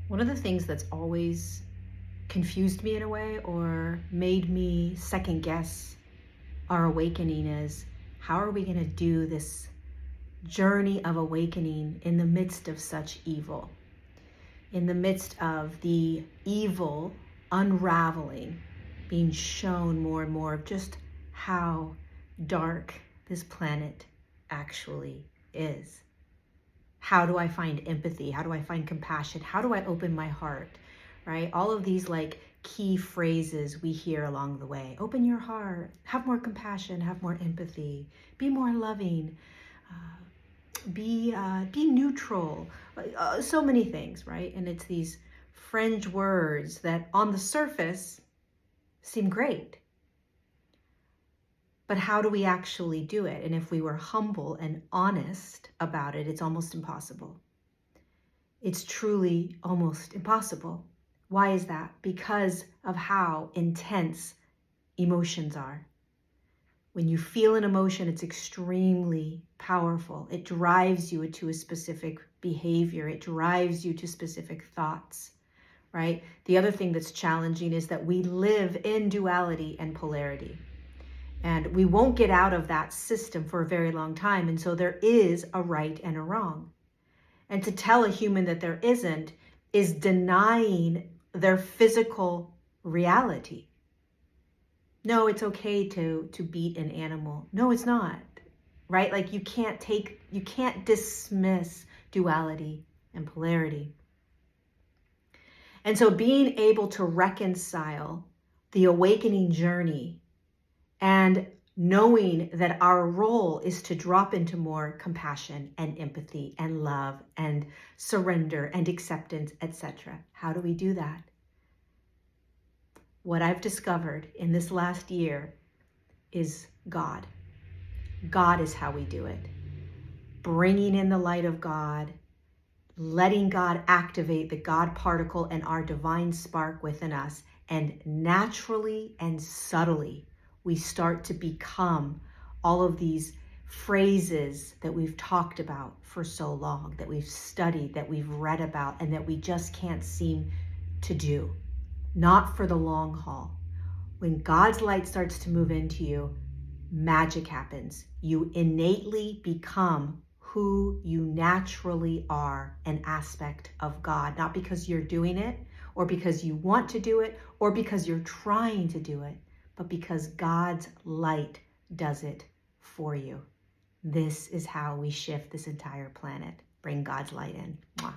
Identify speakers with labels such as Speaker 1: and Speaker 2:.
Speaker 1: One of the things that's always confused me in a way or made me second guess our awakening is, how are we going to do this journey of awakening in the midst of such evil? In the midst of the evil unraveling, being shown more and more of just how dark this planet actually is. How do I find empathy? How do I find compassion? How do I open my heart? Right? All of these like key phrases we hear along the way. Open your heart, have more compassion, have more empathy, be more loving, be neutral. So many things, right? And it's these fringe words that on the surface seem great. But how do we actually do it? And if we were humble and honest about it, it's almost impossible. It's truly almost impossible. Why is that? Because of how intense emotions are. When you feel an emotion, it's extremely powerful. It drives you to a specific behavior. It drives you to specific thoughts, right? The other thing that's challenging is that we live in duality and polarity. And we won't get out of that system for a very long time. And so there is a right and a wrong. And to tell a human that there isn't is denying their physical reality. No, it's okay to beat an animal. No, it's not, right? Like you can't dismiss duality and polarity. And so being able to reconcile the awakening journey and knowing that our role is to drop into more compassion and empathy and love and surrender and acceptance, etc. How do we do that? What I've discovered in this last year is God. God is how we do it. Bringing in the light of God, letting God activate the God particle and our divine spark within us, and naturally and subtly, we start to become all of these phrases that we've talked about for so long, that we've studied, that we've read about, and that we just can't seem to do. Not for the long haul. When God's light starts to move into you, magic happens. You innately become who you naturally are, an aspect of God, not because you're doing it or because you want to do it or because you're trying to do it, but because God's light does it for you. This is how we shift this entire planet. Bring God's light in. Mwah.